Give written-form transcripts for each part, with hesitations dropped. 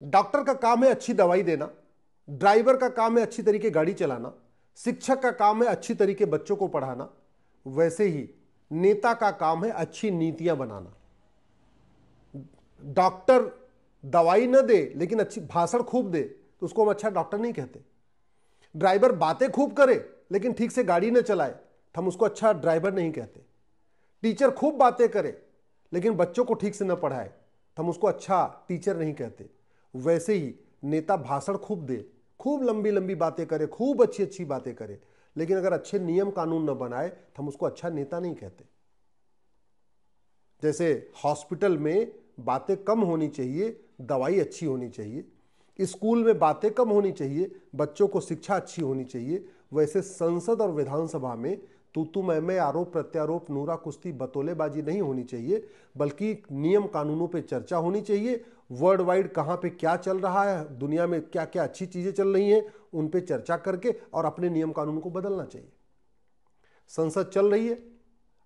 Doctor का काम है अच्छी दवाई देना, ड्राइवर का काम है अच्छी तरीके गाड़ी चलाना, शिक्षक का काम है अच्छी तरीके बच्चों को पढ़ाना, वैसे ही नेता का काम है अच्छी नीतियां बनाना। डॉक्टर दवाई न दे लेकिन अच्छी भाषण खूब दे तो उसको हम अच्छा डॉक्टर नहीं कहते। ड्राइवर बातें खूब करे लेकिन ठीक से गाड़ी न चलाए तो हम उसको अच्छा ड्राइवर नहीं कहते। टीचर खूब बातें करे लेकिन बच्चों को ठीक से न पढ़ाए तो हम उसको अच्छा टीचर नहीं कहते। वैसे ही नेता भाषण खूब दे, खूब लंबी लंबी बातें करे, खूब अच्छी अच्छी बातें करे, लेकिन अगर अच्छे नियम कानून न बनाए तो हम उसको अच्छा नेता नहीं कहते। जैसे हॉस्पिटल में बातें कम होनी चाहिए, दवाई अच्छी होनी चाहिए, स्कूल में बातें कम होनी चाहिए, बच्चों को शिक्षा अच्छी होनी चाहिए, वैसे संसद और विधानसभा में तू मैं आरोप प्रत्यारोप नूरा कुश्ती बतौलेबाजी नहीं होनी चाहिए, बल्कि नियम कानूनों पे चर्चा होनी चाहिए। वर्ल्ड वाइड कहाँ पे क्या चल रहा है, दुनिया में क्या क्या अच्छी चीजें चल रही हैं, उन पे चर्चा करके और अपने नियम कानून को बदलना चाहिए। संसद चल रही है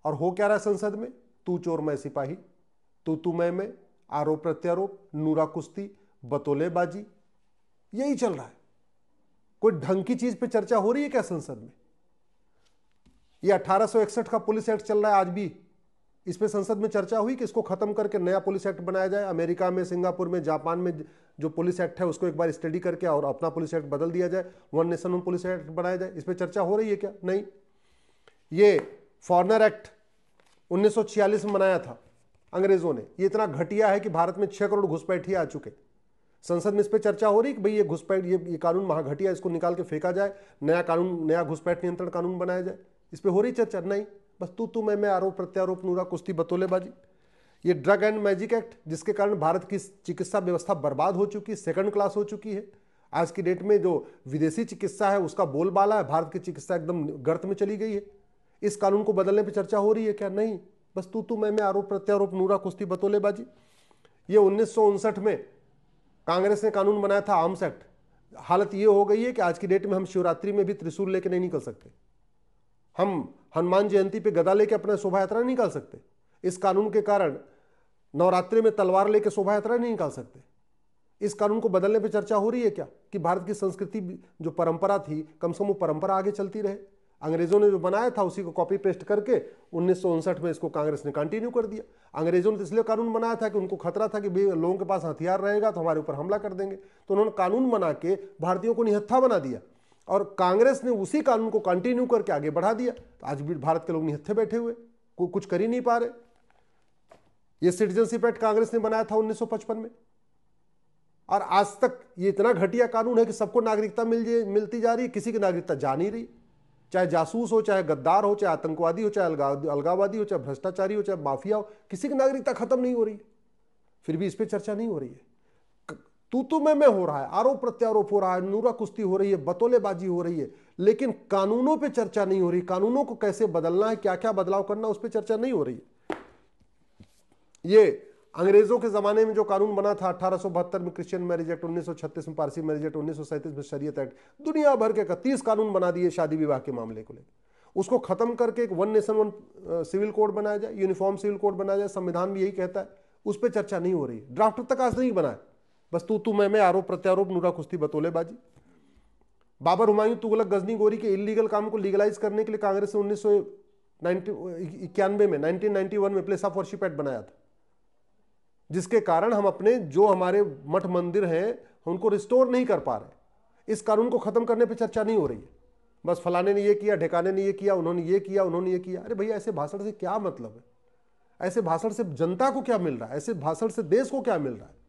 और हो क्या रहा है संसद में? तू चोर मैं सिपाही, तू मैं, आरोप प्रत्यारोप, नूरा कुश्ती, बतौलेबाजी, यही चल रहा है। कोई ढंग की चीज पे चर्चा हो रही है क्या संसद में? ये 1861 का पुलिस एक्ट चल रहा है आज भी, इस पे संसद में चर्चा हुई कि इसको खत्म करके नया पुलिस एक्ट बनाया जाए? अमेरिका में, सिंगापुर में, जापान में जो पुलिस एक्ट है उसको एक बार स्टडी करके और अपना पुलिस एक्ट बदल दिया जाए, one nation one police act बनाया जाए। इस पे चर्चा हो रही है क्या? नहीं। ये फॉरेनर एक्ट 1946 में बनाया था अंग्रेजों ने, ये इतना घटिया है कि भारत में 6 करोड़ घुसपैठिए आ चुके। संसद में इस पर चर्चा हो रही कि भाई ये घुसपैठ, ये कानून महाघटिया, इसको निकाल के फेंका जाए, नया कानून, नया घुसपैठ नियंत्रण कानून बनाया जाए। इस पे हो रही चर्चा? नहीं। बस तू मैं आरोप प्रत्यारोप, नूरा कुश्ती, बतौलेबाजी। ये ड्रग एंड मैजिक एक्ट, जिसके कारण भारत की चिकित्सा व्यवस्था बर्बाद हो चुकी है, सेकंड क्लास हो चुकी है। आज की डेट में जो विदेशी चिकित्सा है उसका बोलबाला है, भारत की चिकित्सा एकदम गर्त में चली गई है। इस कानून को बदलने पर चर्चा हो रही है क्या? नहीं। बस तू मैं आरोप प्रत्यारोप, नूरा कुश्ती, बतौलेबाजी। ये 1959 में कांग्रेस ने कानून बनाया था आर्म्स एक्ट। हालत ये हो गई है कि आज की डेट में हम शिवरात्रि में भी त्रिशूल लेके नहीं निकल सकते, हम हनुमान जयंती पे गदा लेके अपना शोभा यात्रा नहीं निकाल सकते। इस कानून के कारण नवरात्रि में तलवार लेके शोभा यात्रा नहीं निकाल सकते। इस कानून को बदलने पे चर्चा हो रही है क्या कि भारत की संस्कृति जो परंपरा थी, कम से कम वो परंपरा आगे चलती रहे? अंग्रेजों ने जो बनाया था उसी को कॉपी पेस्ट करके 1959 में इसको कांग्रेस ने कंटिन्यू कर दिया। अंग्रेजों ने तो इसलिए कानून बनाया था कि उनको खतरा था कि लोगों के पास हथियार रहेगा तो हमारे ऊपर हमला कर देंगे, तो उन्होंने कानून बना के भारतीयों को निहत्था बना दिया और कांग्रेस ने उसी कानून को कंटिन्यू करके आगे बढ़ा दिया। तो आज भी भारत के लोग निहत्थे बैठे हुए, कुछ कर ही नहीं पा रहे। ये सिटीजनशिप एक्ट कांग्रेस ने बनाया था 1955 में, और आज तक ये इतना घटिया कानून है कि सबको नागरिकता मिलती जा रही है, किसी की नागरिकता जा नहीं रही। चाहे जासूस हो, चाहे गद्दार हो, चाहे आतंकवादी हो, चाहे अलगाववादी हो, चाहे भ्रष्टाचारी हो, चाहे माफिया हो, किसी की नागरिकता खत्म नहीं हो रही। फिर भी इस पर चर्चा नहीं हो रही है। तू मैं हो रहा है, आरोप प्रत्यारोप हो रहा है, नूरा कुश्ती हो रही है, बतौलेबाजी हो रही है, लेकिन कानूनों पे चर्चा नहीं हो रही। कानूनों को कैसे बदलना है, क्या क्या बदलाव करना, उस पर चर्चा नहीं हो रही है। ये अंग्रेजों के जमाने में जो कानून बना था 1872 में क्रिश्चियन मैरिज एक्ट, 1936 में पारसी मैरिज एक्ट, 1937 में शरीयत एक्ट, दुनिया भर के 31 कानून बना दिए शादी विवाह के मामले को लेकर। उसको खत्म करके एक one nation one civil code बनाया जाए, यूनिफॉर्म सिविल कोड बनाया जाए, संविधान भी यही कहता है। उस पर चर्चा नहीं हो रही है, ड्राफ्ट तक आज नहीं बना है। बस तू मैं आरोप प्रत्यारोप, नूरा कुश्ती, बतौलेबाजी। बाबर, हुमायूं, तुगलक, गजनी, गोरी के इलीगल काम को लीगलाइज करने के लिए कांग्रेस ने 1991 में 1991 में प्लेस ऑफ वर्शिप एक्ट बनाया था, जिसके कारण हम अपने जो हमारे मठ मंदिर हैं उनको रिस्टोर नहीं कर पा रहे। इस कानून को खत्म करने पे चर्चा नहीं हो रही है। बस फलाने ने ये किया, ढेकाने ने ये किया, उन्होंने ये किया, उन्होंने ये किया। अरे भैया, ऐसे भाषण से क्या मतलब है? ऐसे भाषण से जनता को क्या मिल रहा है? ऐसे भाषण से देश को क्या मिल रहा है?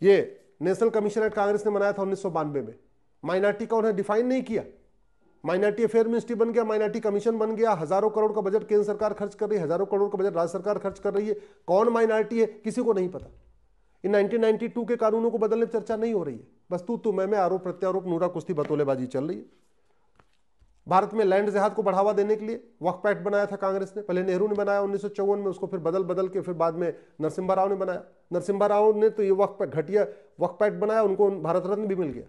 ये नेशनल कमीशन एक्ट कांग्रेस ने बनाया था 1992 में। माइनॉरिटी का उन्हें डिफाइन नहीं किया। माइनॉरिटी अफेयर मिनिस्ट्री बन गया, माइनॉरिटी कमीशन बन गया, हजारों करोड़ का बजट केंद्र सरकार खर्च कर रही है, हजारों करोड़ का बजट राज्य सरकार खर्च कर रही है। कौन माइनॉरिटी है किसी को नहीं पता। इन 1992 के कानूनों को बदलने पर चर्चा नहीं हो रही है। बस तू मैं आरोप प्रत्यारोप, नूरा कुश्ती, बतौलेबाजी चल रही है। भारत में लैंड जिहाद को बढ़ावा देने के लिए वक्फ एक्ट बनाया था कांग्रेस ने। पहले नेहरू ने बनाया 1954 में, उसको फिर बदल के फिर बाद में नरसिम्हा राव ने बनाया। नरसिम्हा राव ने तो ये घटिया वक्फ एक्ट बनाया, उनको भारत रत्न भी मिल गया।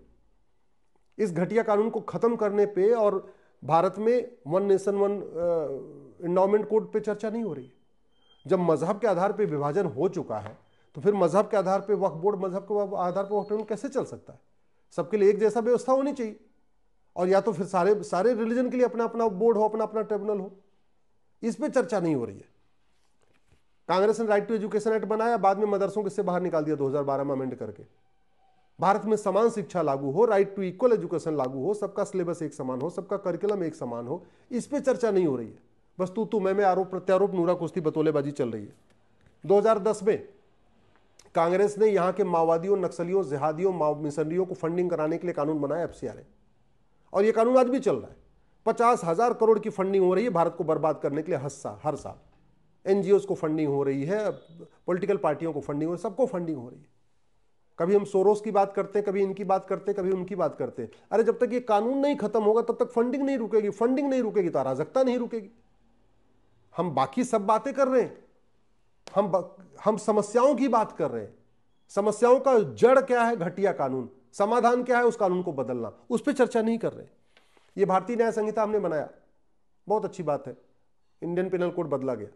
इस घटिया कानून को खत्म करने पे और भारत में one nation one endowment code पे चर्चा नहीं हो रही है। जब मजहब के आधार पे विभाजन हो चुका है तो फिर मजहब के आधार पर वक्फ बोर्ड, मजहब के आधार पर वक्फ ट्रिब्यूनल कैसे चल सकता है? सबके लिए एक जैसा व्यवस्था होनी चाहिए, और या तो फिर सारे सारे रिलीजन के लिए अपना अपना बोर्ड हो, अपना अपना ट्रिब्यूनल हो। इस पे चर्चा नहीं हो रही है। कांग्रेस ने राइट टू एजुकेशन एक्ट बनाया, बाद में मदरसों को इससे बाहर निकाल दिया 2012 में अमेंड करके। भारत में समान शिक्षा लागू हो, राइट टू इक्वल एजुकेशन लागू हो, सबका सिलेबस एक समान हो, सबका करिकुलम एक समान हो, इस पे चर्चा नहीं हो रही है। बस तू मैं आरोप प्रत्यारोप, नूरा कुश्ती, बतौलेबाजी चल रही है। 2010 में कांग्रेस ने यहां के माओवादियों, नक्सलियों, जिहादियों, मिशनरियों को फंडिंग कराने के लिए कानून बनाया, FCRA, और यह कानून आज भी चल रहा है। 50,000 करोड़ की फंडिंग हो रही है भारत को बर्बाद करने के लिए हर साल। NGOs को फंडिंग हो रही है, पॉलिटिकल पार्टियों को फंडिंग हो रही है, सबको फंडिंग हो रही है। कभी हम सोरोस की बात करते हैं, कभी इनकी बात करते हैं, कभी उनकी बात करते हैं। अरे जब तक ये कानून नहीं खत्म होगा तब तक फंडिंग नहीं रुकेगी, फंडिंग नहीं रुकेगी तो अराजकता नहीं रुकेगी। हम बाकी सब बातें कर रहे हैं, हम समस्याओं की बात कर रहे हैं। समस्याओं का जड़ क्या है? घटिया कानून। समाधान क्या है? उस कानून को बदलना। उस पर चर्चा नहीं कर रहे। ये भारतीय न्याय संहिता हमने बनाया, बहुत अच्छी बात है, इंडियन पिनल कोड बदला गया,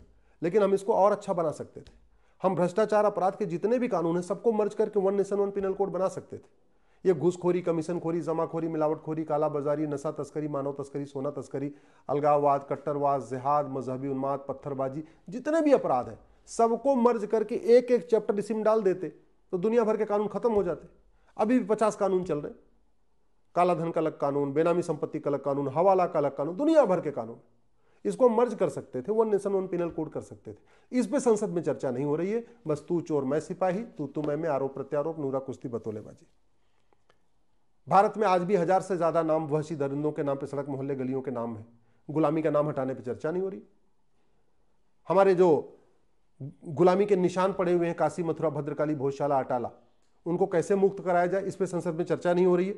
लेकिन हम इसको और अच्छा बना सकते थे। हम भ्रष्टाचार अपराध के जितने भी कानून हैं सबको मर्ज करके one nation one penal code बना सकते थे। ये घूसखोरी, कमीशनखोरी, जमाखोरी, मिलावटखोरी, कालाबाजारी, नशा तस्करी, मानव तस्करी, सोना तस्करी, अलगाववाद, कट्टरवाद, जिहाद, मजहबी उन्माद, पत्थरबाजी, जितने भी अपराध हैं सबको मर्ज करके एक एक चैप्टर इसी में डाल देते तो दुनिया भर के कानून खत्म हो जाते। अभी भी 50 कानून चल रहे हैं। काला धन का अलग कानून, बेनामी संपत्ति का अलग कानून, हवाला का अलग कानून, दुनिया भर के कानून। इसको मर्ज कर सकते थे, one nation one penal code कर सकते थे। इस पे संसद में चर्चा नहीं हो रही है। बस तू चोर मैं सिपाही, तू मैं आरोप प्रत्यारोप, नूरा कुश्ती, बतौलेबाजी। भारत में आज भी 1000 से ज्यादा नाम वहशी दरिंदों के नाम पे, सड़क मोहल्ले गलियों के नाम है। गुलामी का नाम हटाने पर चर्चा नहीं हो रही। हमारे जो गुलामी के निशान पड़े हुए हैं, काशी, मथुरा, भद्रकाली, भोजशाला, अटाला, उनको कैसे मुक्त कराया जाए, इस पे संसद में चर्चा नहीं हो रही है।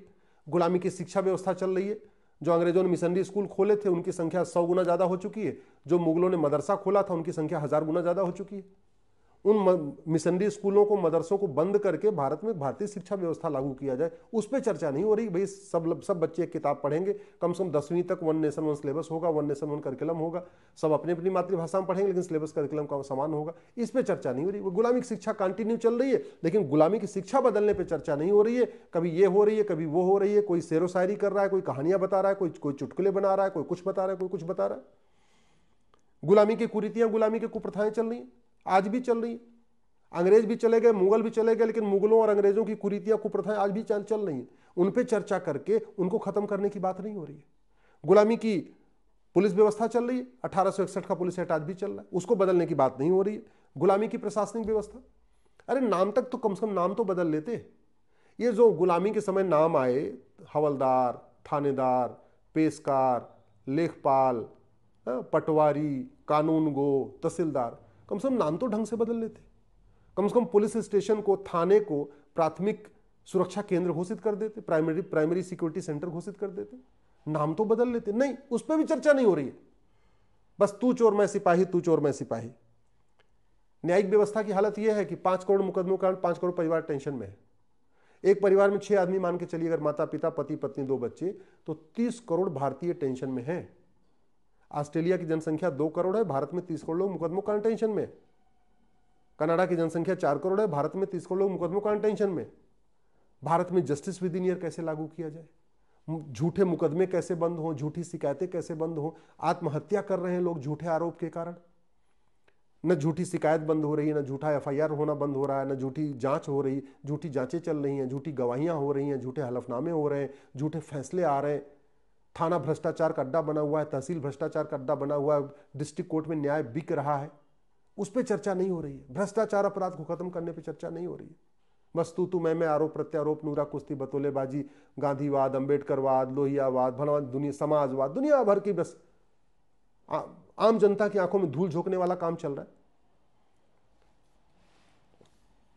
गुलामी की शिक्षा व्यवस्था चल रही है। जो अंग्रेजों ने मिशनरी स्कूल खोले थे उनकी संख्या 100 गुना ज्यादा हो चुकी है। जो मुगलों ने मदरसा खोला था उनकी संख्या 1000 गुना ज्यादा हो चुकी है। उन मिशनरी स्कूलों को, मदरसों को बंद करके भारत में भारतीय शिक्षा व्यवस्था लागू किया जाए, उस पर चर्चा नहीं हो रही। भाई सब बच्चे एक किताब पढ़ेंगे, कम से कम 10वीं तक वन नेशन वन सिलेबस होगा, वन नेशन वन करिकुलम होगा, सब अपनी अपनी मातृभाषा में पढ़ेंगे लेकिन सिलेबस करिकुलम का समान होगा। इस पर चर्चा नहीं हो रही। वो गुलामी की शिक्षा कंटिन्यू चल रही है, लेकिन गुलामी की शिक्षा बदलने पर चर्चा नहीं हो रही है। कभी ये हो रही है, कभी वो हो रही है। कोई शेरो शायरी कर रहा है, कोई कहानियां बता रहा है, कोई चुटकुले बना रहा है, कोई कुछ बता रहा है, कोई कुछ बता रहा है। गुलामी की कुरीतियां, गुलामी की कुप्रथाएं चल रही है, आज भी चल रही है। अंग्रेज भी चले गए, मुगल भी चले गए, लेकिन मुगलों और अंग्रेजों की कुरीतियां, कुप्रथाएं आज भी चल रही हैं। उन पे चर्चा करके उनको खत्म करने की बात नहीं हो रही है। गुलामी की पुलिस व्यवस्था चल रही है, 1861 का पुलिस एक्ट आज भी चल रहा है, उसको बदलने की बात नहीं हो रही है। गुलामी की प्रशासनिक व्यवस्था, अरे नाम तक तो कम से कम नाम तो बदल लेते। ये जो गुलामी के समय नाम आए, हवलदार, थानेदार, पेशकार, लेखपाल, पटवारी, कानूनगो, तहसीलदार, कम से कम नाम तो ढंग से बदल लेते। कम से कम पुलिस स्टेशन को, थाने को प्राथमिक सुरक्षा केंद्र घोषित कर देते, प्राइमरी सिक्योरिटी सेंटर घोषित कर देते, नाम तो बदल लेते। नहीं, उस पर भी चर्चा नहीं हो रही है। बस तू चोर मैं सिपाही, तू चोर मैं सिपाही। न्यायिक व्यवस्था की हालत यह है कि 5 करोड़ मुकदमों का 5 करोड़ परिवार टेंशन में है। एक परिवार में 6 आदमी मान के चलिए, अगर माता पिता, पति पत्नी, 2 बच्चे, तो 30 करोड़ भारतीय टेंशन में है। ऑस्ट्रेलिया की जनसंख्या 2 करोड़ है, भारत में 30 करोड़ लोग मुकदमों का टेंशन में। कनाडा की जनसंख्या 4 करोड़ है, भारत में 30 करोड़ लोग मुकदमों का टेंशन में। भारत में जस्टिस विद इन ईयर कैसे लागू किया जाए, झूठे मुकदमे कैसे बंद हो, झूठी शिकायतें कैसे बंद हो। आत्महत्या कर रहे हैं लोग झूठे आरोप के कारण। न झूठी शिकायत बंद हो रही है, न झूठा FIR होना बंद हो रहा है, न झूठी जांच हो रही, झूठी जांचें चल रही हैं, झूठी गवाहियां हो रही हैं, झूठे हलफनामे हो रहे हैं, झूठे फैसले आ रहे हैं। थाना भ्रष्टाचार का अड्डा बना हुआ है, तहसील भ्रष्टाचार का अड्डा बना हुआ है, डिस्ट्रिक्ट कोर्ट में न्याय बिक रहा है, उस पर चर्चा नहीं हो रही है। भ्रष्टाचार अपराध को खत्म करने पर चर्चा नहीं हो रही है। बस तू मैं आरोप प्रत्यारोप, नूरा कुश्ती, बतौलेबाजी, गांधीवाद, अंबेडकरवाद, लोहियावाद, भनवाद, दुनिया समाजवाद, दुनिया भर की बस आम जनता की आंखों में धूल झोंकने वाला काम चल रहा है।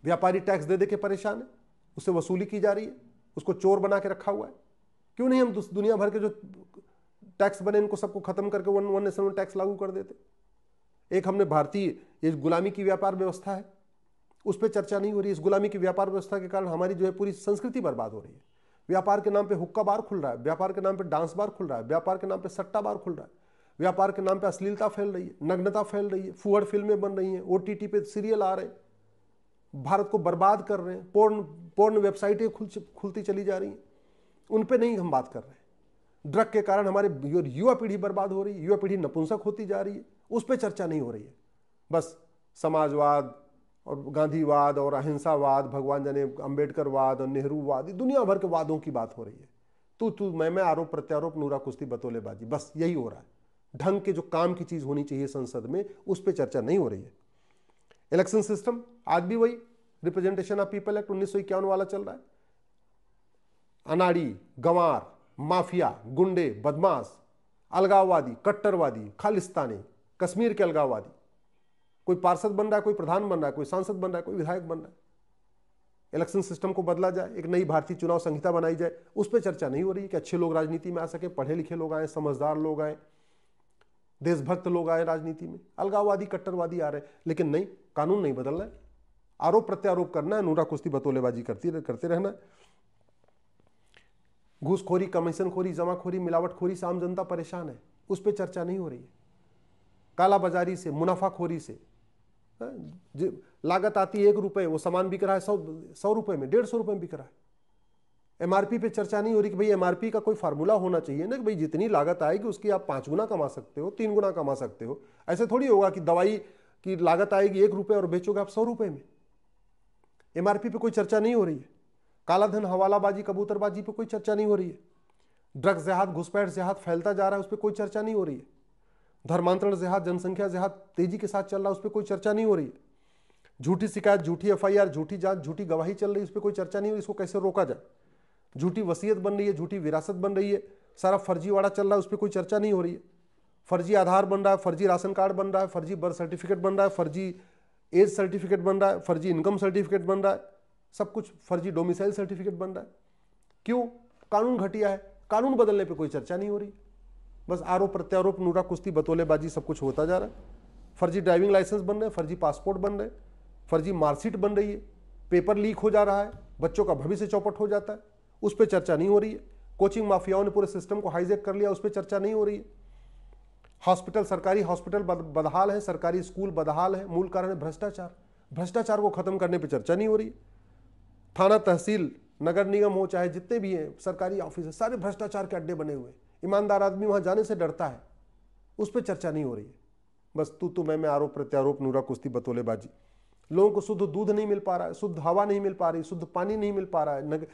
व्यापारी टैक्स दे के परेशान है, उससे वसूली की जा रही है, उसको चोर बना के रखा हुआ है। क्यों नहीं हम दुनिया भर के जो टैक्स बने इनको सबको खत्म करके वन नेशन वन टैक्स लागू कर देते। एक हमने भारतीय ये गुलामी की व्यापार व्यवस्था है, उस पर चर्चा नहीं हो रही। इस गुलामी की व्यापार व्यवस्था के कारण हमारी जो है पूरी संस्कृति बर्बाद हो रही है। व्यापार के नाम पे हुक्का बार खुल रहा है, व्यापार के नाम पे डांस बार खुल रहा है, व्यापार के नाम पे सट्टा बार खुल रहा है, व्यापार के नाम पे अश्लीलता फैल रही है, नग्नता फैल रही है, फुहड़ फिल्में बन रही हैं, OTT पे सीरियल आ रहे हैं। भारत को बर्बाद कर रहे हैं, पोर्न वेबसाइटें खुलती चली जा रही हैं, उन पे नहीं हम बात कर रहे हैं। ड्रग के कारण हमारे युवा पीढ़ी बर्बाद हो रही है, युवा पीढ़ी नपुंसक होती जा रही है, उस पर चर्चा नहीं हो रही है। बस समाजवाद और गांधीवाद और अहिंसावाद, भगवान जाने अंबेडकरवाद और नेहरूवाद, दुनिया भर के वादों की बात हो रही है। तू मैं आरोप प्रत्यारोप, नूरा कुश्ती बतौलेबाजी, बस यही हो रहा है। ढंग के जो काम की चीज होनी चाहिए संसद में, उस पर चर्चा नहीं हो रही है। इलेक्शन सिस्टम आज भी वही रिप्रेजेंटेशन ऑफ पीपल एक्ट 1951 वाला चल रहा है। अनाड़ी, गंवार, माफिया, गुंडे, बदमाश, अलगाववादी, कट्टरवादी, खालिस्तानी, कश्मीर के अलगाववादी, कोई पार्षद बन रहा है, कोई प्रधान बन रहा है, कोई सांसद बन रहा है, कोई विधायक बन रहा है। इलेक्शन सिस्टम को बदला जाए, एक नई भारतीय चुनाव संहिता बनाई जाए, उस पर चर्चा नहीं हो रही है कि अच्छे लोग राजनीति में आ सके, पढ़े लिखे लोग आए, समझदार लोग आए, देशभक्त लोग आए राजनीति में। अलगाववादी, कट्टरवादी आ रहे हैं, लेकिन नहीं, कानून नहीं बदलना है, आरोप प्रत्यारोप करना है, नूरा कुश्ती बतौलेबाजी करते रहना है। घूसखोरी, कमीशनखोरी, जमाखोरी, मिलावटखोरी से आम जनता परेशान है, उस पर चर्चा नहीं हो रही है। कालाबाजारी से, मुनाफाखोरी से, लागत आती है 1 रुपए, वो सामान बिक रहा है 100 रुपए में, 150 रुपए में बिक रहा है। एमआरपी पे चर्चा नहीं हो रही कि भाई एमआरपी का कोई फार्मूला होना चाहिए ना, कि भाई जितनी लागत आएगी उसकी आप 5 गुना कमा सकते हो, 3 गुना कमा सकते हो। ऐसे थोड़ी होगा कि दवाई की लागत आएगी 1 रुपए और बेचोगे आप 100 रुपए में। एमआरपी पे कोई चर्चा नहीं हो रही है। कालाधन, हवालाबाजी, कबूतरबाजी पे कोई चर्चा नहीं हो रही है। ड्रग्स जिहाद, घुसपैठ जिहाद फैलता जा रहा है, उस पर कोई चर्चा नहीं हो रही है। धर्मांतरण जिहाद, जनसंख्या जिहाद तेजी के साथ चल रहा है, उस पर कोई चर्चा नहीं हो रही है। झूठी शिकायत, झूठी एफआईआर, झूठी जांच, झूठी गवाही चल रही है, उस पर कोई चर्चा नहीं हो रही, इसको कैसे रोका जाए। झूठी वसीयत बन रही है, झूठी विरासत बन रही है, सारा फर्जीवाड़ा चल रहा है, उस पर कोई चर्चा नहीं हो रही है। फर्जी आधार बन रहा है, फर्जी राशन कार्ड बन रहा है, फर्जी बर्थ सर्टिफिकेट बन रहा है, फर्जी एज सर्टिफिकेट बन रहा है, फर्जी इनकम सर्टिफिकेट बन रहा है, सब कुछ फर्जी डोमिसाइल सर्टिफिकेट बन रहा है। क्यों? कानून घटिया है, कानून बदलने पे कोई चर्चा नहीं हो रही। बस आरोप प्रत्यारोप, नूरा कुश्ती बतौलेबाजी, सब कुछ होता जा रहा है। फर्जी ड्राइविंग लाइसेंस बन रहे हैं, फर्जी पासपोर्ट बन रहे हैं, फर्जी मार्कशीट बन रही है, पेपर लीक हो जा रहा है, बच्चों का भविष्य चौपट हो जाता है, उस पर चर्चा नहीं हो रही है। कोचिंग माफियाओं ने पूरे सिस्टम को हाईजैक कर लिया, उस पर चर्चा नहीं हो रही है। हॉस्पिटल, सरकारी हॉस्पिटल बदहाल है, सरकारी स्कूल बदहाल है, मूल कारण है भ्रष्टाचार। भ्रष्टाचार को खत्म करने पर चर्चा नहीं हो रही। थाना, तहसील, नगर निगम हो, चाहे जितने भी हैं सरकारी ऑफिस है, सारे भ्रष्टाचार के अड्डे बने हुए। ईमानदार आदमी वहां जाने से डरता है, उस पर चर्चा नहीं हो रही है। बस तू मैं आरोप प्रत्यारोप, नूरा कुश्ती बतौलेबाजी। लोगों को शुद्ध दूध नहीं मिल पा रहा है, शुद्ध हवा नहीं मिल पा रही, शुद्ध पानी नहीं मिल पा रहा है,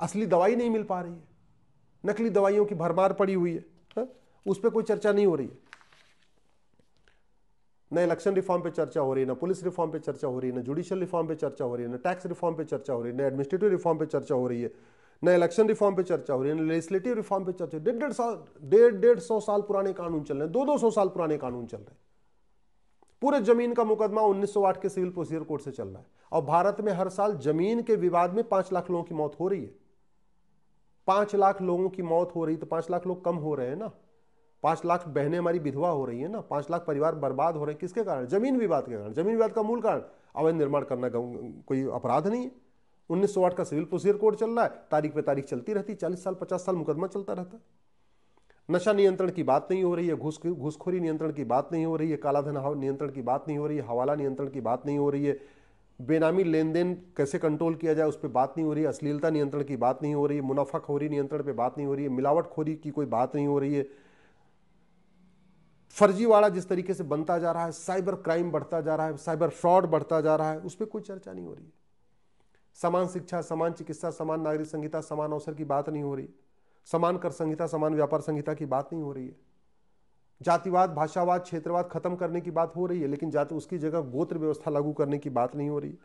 असली दवाई नहीं मिल पा रही है, नकली दवाइयों की भरमार पड़ी हुई है, उस पर कोई चर्चा नहीं हो रही है। न इलेक्शन रिफॉर्म पे चर्चा हो रही है, न पुलिस रिफॉर्म पे चर्चा हो रही है, न जुडिशियल रिफॉर्म पे चर्चा हो रही है, न टैक्स रिफॉर्म पे चर्चा हो रही है, न एडमिनिस्ट्रेटिव रिफॉर्म पे चर्चा हो रही है, न इलेक्शन रिफॉर्म पे चर्चा हो रही है, न लेजिस्लेटिव रिफॉर्म पे चर्चा। 150 साल पुराने कानून चल रहे हैं, 200 साल पुराने कानून चल रहे हैं। पूरे जमीन का मुकदमा 1908 के सिविल प्रोसीजर कोड से चल रहा है, और भारत में हर साल जमीन के विवाद में 5 लाख लोगों की मौत हो रही है। 5 लाख लोगों की मौत हो रही, तो 5 लाख लोग कम हो रहे हैं ना। 5 लाख बहनें हमारी विधवा हो रही है ना, 5 लाख परिवार बर्बाद हो रहे हैं। किसके कारण? जमीन विवाद के कारण। जमीन विवाद का मूल कारण अवैध निर्माण करना कोई अपराध नहीं है। 1908 का सिविल प्रोसीजर कोड चल रहा है, तारीख पे तारीख चलती रहती, 40 साल 50 साल मुकदमा चलता रहता है। नशा नियंत्रण की बात नहीं हो रही है, घूसखोरी नियंत्रण की बात नहीं हो रही है, कालाधन नियंत्रण की बात नहीं हो रही है, हवाला नियंत्रण की बात नहीं हो रही है, बेनामी लेन देन कैसे कंट्रोल किया जाए उस पर बात नहीं हो रही है, अश्लीलता नियंत्रण की बात नहीं हो रही है, मुनाफाखोरी नियंत्रण पे बात नहीं हो रही है, मिलावटखोरी की कोई बात नहीं हो रही है। फर्जीवाड़ा जिस तरीके से बनता जा रहा है, साइबर क्राइम बढ़ता जा रहा है, साइबर फ्रॉड बढ़ता जा रहा है, उस पर कोई चर्चा नहीं हो रही है। समान शिक्षा, समान चिकित्सा, समान नागरिक संहिता, समान अवसर की बात नहीं हो रही। समान कर संहिता, समान व्यापार संहिता की बात नहीं हो रही है। जातिवाद, भाषावाद, क्षेत्रवाद खत्म करने की बात हो रही है, लेकिन जाति उसकी जगह गोत्र व्यवस्था लागू करने की बात नहीं हो रही।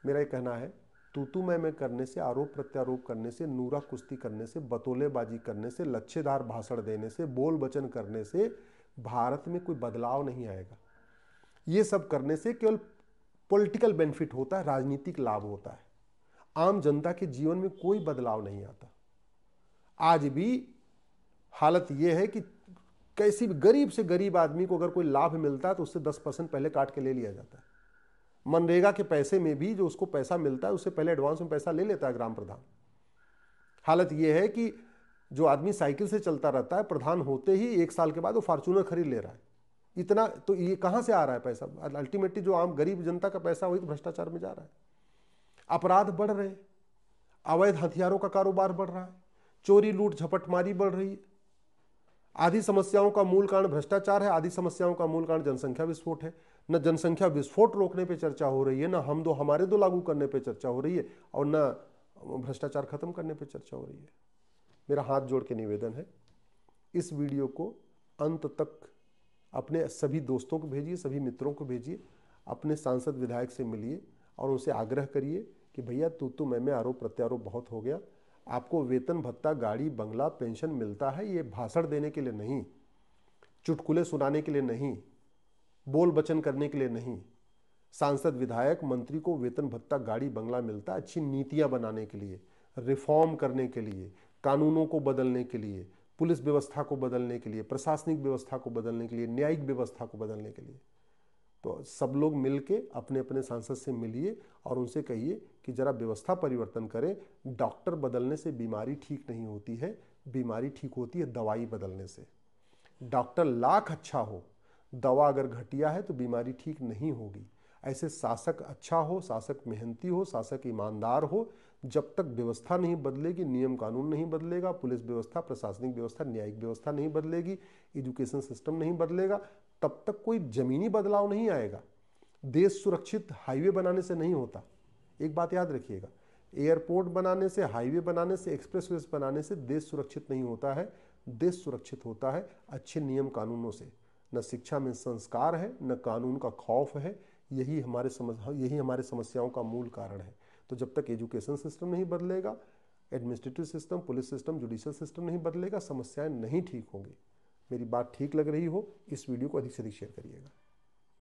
मेरा ये कहना है, तू मैं करने से, आरोप प्रत्यारोप करने से, नूरा कुश्ती करने से, बतौलेबाजी करने से, लच्छेदार भाषण देने से, बोल वचन करने से भारत में कोई बदलाव नहीं आएगा। ये सब करने से केवल पॉलिटिकल बेनिफिट होता है, राजनीतिक लाभ होता है। आम जनता के जीवन में कोई बदलाव नहीं आता। आज भी हालत यह है कि कैसी भी गरीब से गरीब आदमी को अगर कोई लाभ मिलता है तो उससे 10% पहले काट के ले लिया जाता है। मनरेगा के पैसे में भी जो उसको पैसा मिलता है उससे पहले एडवांस में पैसा ले लेता है ग्राम प्रधान। हालत यह है कि जो आदमी साइकिल से चलता रहता है, प्रधान होते ही 1 साल के बाद वो फॉर्च्यूनर खरीद ले रहा है। इतना तो ये कहाँ से आ रहा है पैसा? अल्टीमेटली जो आम गरीब जनता का पैसा वही तो भ्रष्टाचार में जा रहा है। अपराध बढ़ रहे हैं, अवैध हथियारों का कारोबार बढ़ रहा है, चोरी लूट झपटमारी बढ़ रही है। आधी समस्याओं का मूल कारण भ्रष्टाचार है, आधी समस्याओं का मूल कारण जनसंख्या विस्फोट है। न जनसंख्या विस्फोट रोकने पे चर्चा हो रही है, न हम दो हमारे दो लागू करने पे चर्चा हो रही है, और न भ्रष्टाचार खत्म करने पे चर्चा हो रही है। मेरा हाथ जोड़ के निवेदन है, इस वीडियो को अंत तक अपने सभी दोस्तों को भेजिए, सभी मित्रों को भेजिए, अपने सांसद विधायक से मिलिए और उनसे आग्रह करिए कि भैया तू मैं आरोप प्रत्यारोप बहुत हो गया। आपको वेतन भत्ता, गाड़ी, बंगला, पेंशन मिलता है, ये भाषण देने के लिए नहीं, चुटकुले सुनाने के लिए नहीं, बोल बचन करने के लिए नहीं। सांसद विधायक मंत्री को वेतन भत्ता, गाड़ी, बंगला मिलता है अच्छी नीतियां बनाने के लिए, रिफॉर्म करने के लिए, कानूनों को बदलने के लिए, पुलिस व्यवस्था को बदलने के लिए, प्रशासनिक व्यवस्था को बदलने के लिए, न्यायिक व्यवस्था को बदलने के लिए। तो सब लोग मिलके अपने अपने सांसद से मिलिए और उनसे कहिए कि जरा व्यवस्था परिवर्तन करें। डॉक्टर बदलने से बीमारी ठीक नहीं होती है, बीमारी ठीक होती है दवाई बदलने से। डॉक्टर लाख अच्छा हो, दवा अगर घटिया है तो बीमारी ठीक नहीं होगी। ऐसे शासक अच्छा हो, शासक मेहनती हो, शासक ईमानदार हो, जब तक व्यवस्था नहीं बदलेगी, नियम कानून नहीं बदलेगा, पुलिस व्यवस्था, प्रशासनिक व्यवस्था, न्यायिक व्यवस्था नहीं बदलेगी, एजुकेशन सिस्टम नहीं बदलेगा, तब तक कोई जमीनी बदलाव नहीं आएगा। देश सुरक्षित हाईवे बनाने से नहीं होता, एक बात याद रखिएगा। एयरपोर्ट बनाने से, हाईवे बनाने से, एक्सप्रेसवे बनाने से देश सुरक्षित नहीं होता है। देश सुरक्षित होता है अच्छे नियम कानूनों से। न शिक्षा में संस्कार है, न कानून का खौफ है। यही हमारे समस्याओं का मूल कारण है। तो जब तक एजुकेशन सिस्टम नहीं बदलेगा, administrative system, police system, judicial system नहीं बदलेगा, समस्याएं नहीं ठीक होंगी। मेरी बात ठीक लग रही हो, इस वीडियो को अधिक से अधिक शेयर करिएगा।